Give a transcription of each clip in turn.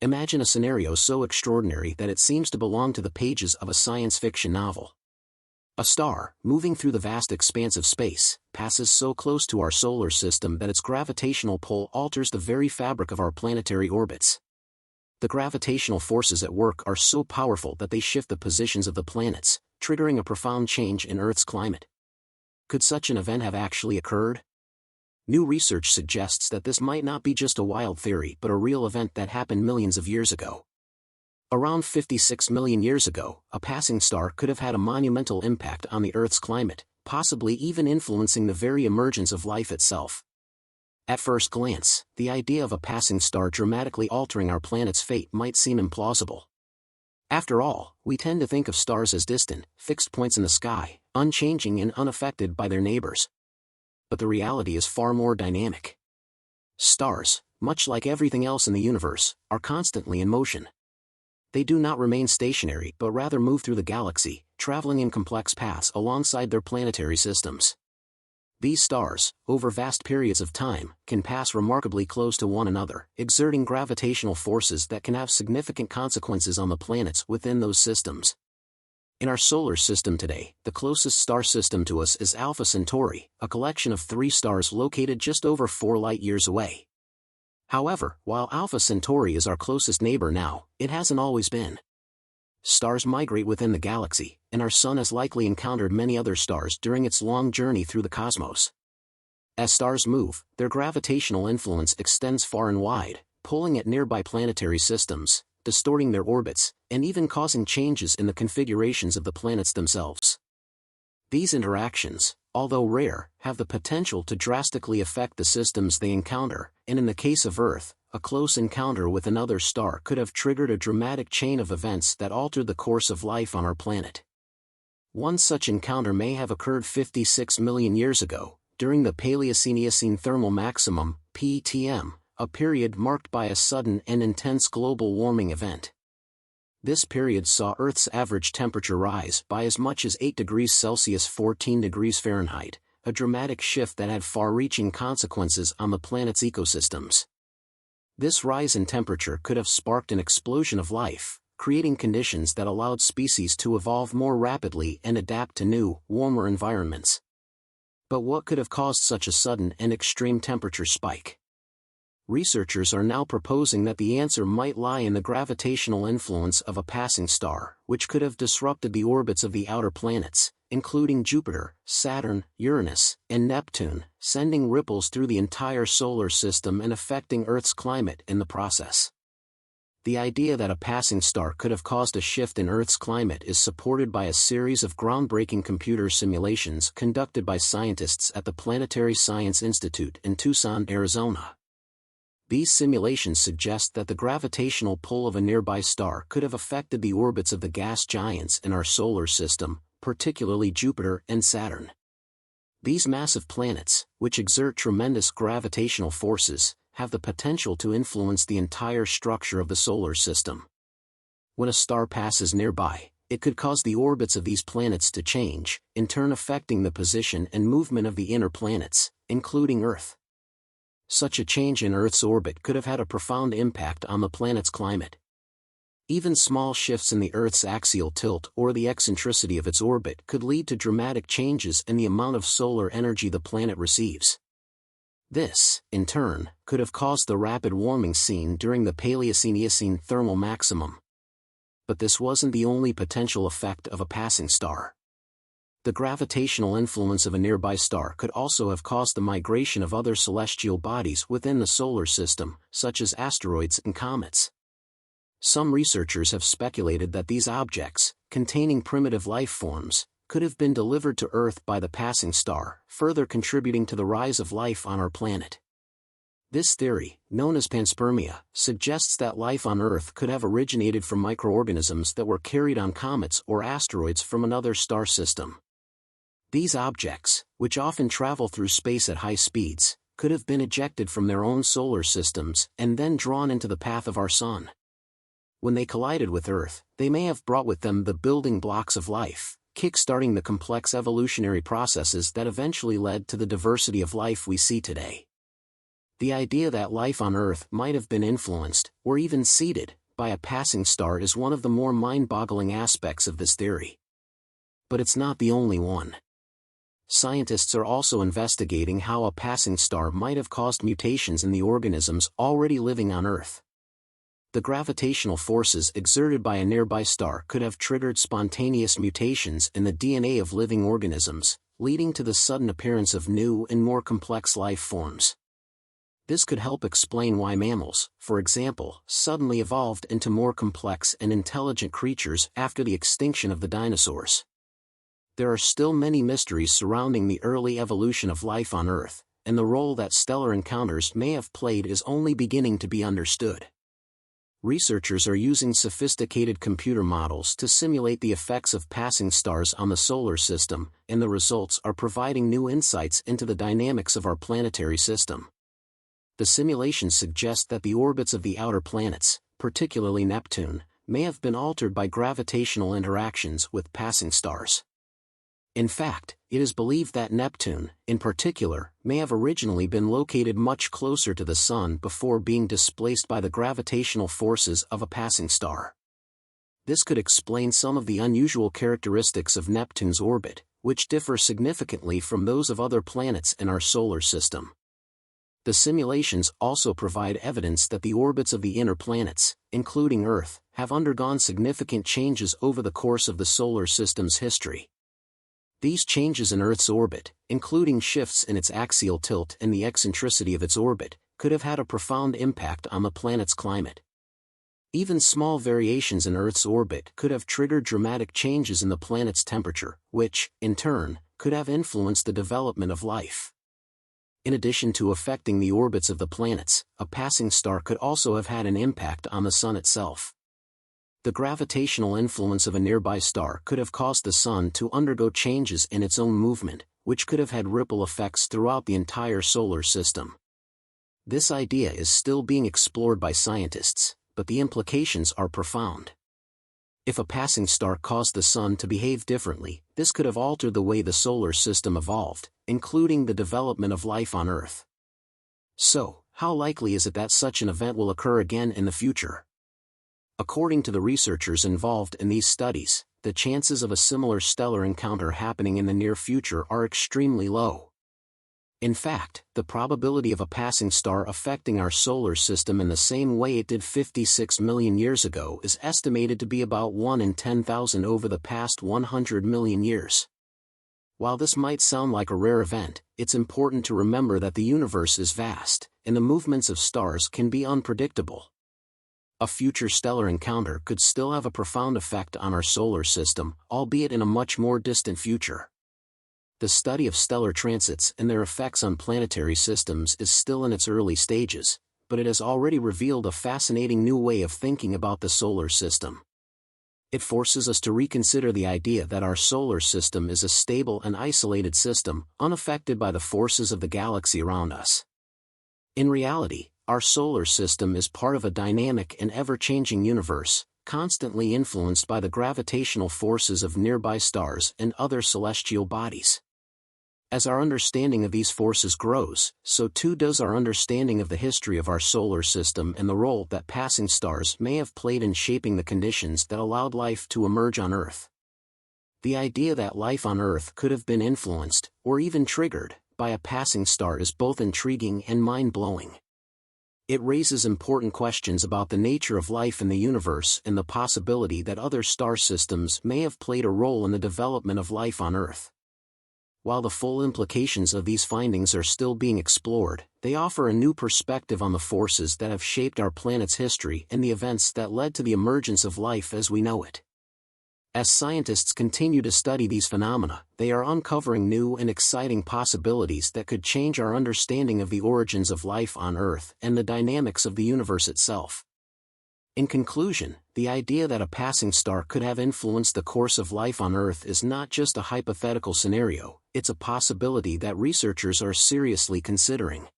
Imagine a scenario so extraordinary that it seems to belong to the pages of a science fiction novel. A star, moving through the vast expanse of space, passes so close to our solar system that its gravitational pull alters the very fabric of our planetary orbits. The gravitational forces at work are so powerful that they shift the positions of the planets, triggering a profound change in Earth's climate. Could such an event have actually occurred? New research suggests that this might not be just a wild theory but a real event that happened millions of years ago. Around 56 million years ago, a passing star could have had a monumental impact on the Earth's climate, possibly even influencing the very emergence of life itself. At first glance, the idea of a passing star dramatically altering our planet's fate might seem implausible. After all, we tend to think of stars as distant, fixed points in the sky, unchanging and unaffected by their neighbors. But the reality is far more dynamic. Stars, much like everything else in the universe, are constantly in motion. They do not remain stationary but rather move through the galaxy, traveling in complex paths alongside their planetary systems. These stars, over vast periods of time, can pass remarkably close to one another, exerting gravitational forces that can have significant consequences on the planets within those systems. In our solar system today, the closest star system to us is Alpha Centauri, a collection of 3 stars located just over 4 light-years away. However, while Alpha Centauri is our closest neighbor now, it hasn't always been. Stars migrate within the galaxy, and our Sun has likely encountered many other stars during its long journey through the cosmos. As stars move, their gravitational influence extends far and wide, pulling at nearby planetary systems, distorting their orbits, and even causing changes in the configurations of the planets themselves. These interactions, although rare, have the potential to drastically affect the systems they encounter, and in the case of Earth, a close encounter with another star could have triggered a dramatic chain of events that altered the course of life on our planet. One such encounter may have occurred 56 million years ago, during the Paleocene-Eocene Thermal Maximum, (PTM), a period marked by a sudden and intense global warming event. This period saw Earth's average temperature rise by as much as 8 degrees Celsius (14 degrees Fahrenheit), a dramatic shift that had far-reaching consequences on the planet's ecosystems. This rise in temperature could have sparked an explosion of life, creating conditions that allowed species to evolve more rapidly and adapt to new, warmer environments. But what could have caused such a sudden and extreme temperature spike? Researchers are now proposing that the answer might lie in the gravitational influence of a passing star, which could have disrupted the orbits of the outer planets, including Jupiter, Saturn, Uranus, and Neptune, sending ripples through the entire solar system and affecting Earth's climate in the process. The idea that a passing star could have caused a shift in Earth's climate is supported by a series of groundbreaking computer simulations conducted by scientists at the Planetary Science Institute in Tucson, Arizona. These simulations suggest that the gravitational pull of a nearby star could have affected the orbits of the gas giants in our solar system, particularly Jupiter and Saturn. These massive planets, which exert tremendous gravitational forces, have the potential to influence the entire structure of the solar system. When a star passes nearby, it could cause the orbits of these planets to change, in turn affecting the position and movement of the inner planets, including Earth. Such a change in Earth's orbit could have had a profound impact on the planet's climate. Even small shifts in the Earth's axial tilt or the eccentricity of its orbit could lead to dramatic changes in the amount of solar energy the planet receives. This, in turn, could have caused the rapid warming seen during the Paleocene-Eocene Thermal Maximum. But this wasn't the only potential effect of a passing star. The gravitational influence of a nearby star could also have caused the migration of other celestial bodies within the solar system, such as asteroids and comets. Some researchers have speculated that these objects, containing primitive life forms, could have been delivered to Earth by the passing star, further contributing to the rise of life on our planet. This theory, known as panspermia, suggests that life on Earth could have originated from microorganisms that were carried on comets or asteroids from another star system. These objects, which often travel through space at high speeds, could have been ejected from their own solar systems and then drawn into the path of our Sun. When they collided with Earth, they may have brought with them the building blocks of life, kick-starting the complex evolutionary processes that eventually led to the diversity of life we see today. The idea that life on Earth might have been influenced, or even seeded, by a passing star is one of the more mind-boggling aspects of this theory. But it's not the only one. Scientists are also investigating how a passing star might have caused mutations in the organisms already living on Earth. The gravitational forces exerted by a nearby star could have triggered spontaneous mutations in the DNA of living organisms, leading to the sudden appearance of new and more complex life forms. This could help explain why mammals, for example, suddenly evolved into more complex and intelligent creatures after the extinction of the dinosaurs. There are still many mysteries surrounding the early evolution of life on Earth, and the role that stellar encounters may have played is only beginning to be understood. Researchers are using sophisticated computer models to simulate the effects of passing stars on the solar system, and the results are providing new insights into the dynamics of our planetary system. The simulations suggest that the orbits of the outer planets, particularly Neptune, may have been altered by gravitational interactions with passing stars. In fact, it is believed that Neptune, in particular, may have originally been located much closer to the Sun before being displaced by the gravitational forces of a passing star. This could explain some of the unusual characteristics of Neptune's orbit, which differ significantly from those of other planets in our solar system. The simulations also provide evidence that the orbits of the inner planets, including Earth, have undergone significant changes over the course of the solar system's history. These changes in Earth's orbit, including shifts in its axial tilt and the eccentricity of its orbit, could have had a profound impact on the planet's climate. Even small variations in Earth's orbit could have triggered dramatic changes in the planet's temperature, which, in turn, could have influenced the development of life. In addition to affecting the orbits of the planets, a passing star could also have had an impact on the Sun itself. The gravitational influence of a nearby star could have caused the Sun to undergo changes in its own movement, which could have had ripple effects throughout the entire solar system. This idea is still being explored by scientists, but the implications are profound. If a passing star caused the Sun to behave differently, this could have altered the way the solar system evolved, including the development of life on Earth. So, how likely is it that such an event will occur again in the future? According to the researchers involved in these studies, the chances of a similar stellar encounter happening in the near future are extremely low. In fact, the probability of a passing star affecting our solar system in the same way it did 56 million years ago is estimated to be about 1 in 10,000 over the past 100 million years. While this might sound like a rare event, it's important to remember that the universe is vast, and the movements of stars can be unpredictable. A future stellar encounter could still have a profound effect on our solar system, albeit in a much more distant future. The study of stellar transits and their effects on planetary systems is still in its early stages, but it has already revealed a fascinating new way of thinking about the solar system. It forces us to reconsider the idea that our solar system is a stable and isolated system, unaffected by the forces of the galaxy around us. In reality, our solar system is part of a dynamic and ever-changing universe, constantly influenced by the gravitational forces of nearby stars and other celestial bodies. As our understanding of these forces grows, so too does our understanding of the history of our solar system and the role that passing stars may have played in shaping the conditions that allowed life to emerge on Earth. The idea that life on Earth could have been influenced, or even triggered, by a passing star is both intriguing and mind-blowing. It raises important questions about the nature of life in the universe and the possibility that other star systems may have played a role in the development of life on Earth. While the full implications of these findings are still being explored, they offer a new perspective on the forces that have shaped our planet's history and the events that led to the emergence of life as we know it. As scientists continue to study these phenomena, they are uncovering new and exciting possibilities that could change our understanding of the origins of life on Earth and the dynamics of the universe itself. In conclusion, the idea that a passing star could have influenced the course of life on Earth is not just a hypothetical scenario, it's a possibility that researchers are seriously considering.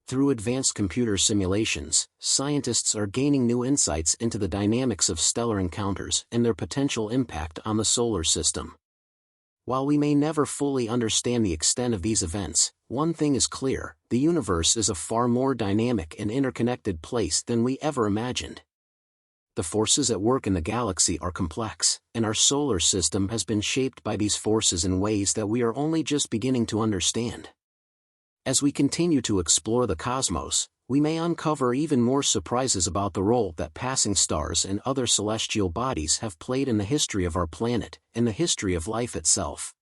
Through advanced computer simulations, scientists are gaining new insights into the dynamics of stellar encounters and their potential impact on the solar system. While we may never fully understand the extent of these events, one thing is clear: the universe is a far more dynamic and interconnected place than we ever imagined. The forces at work in the galaxy are complex, and our solar system has been shaped by these forces in ways that we are only just beginning to understand. As we continue to explore the cosmos, we may uncover even more surprises about the role that passing stars and other celestial bodies have played in the history of our planet and the history of life itself.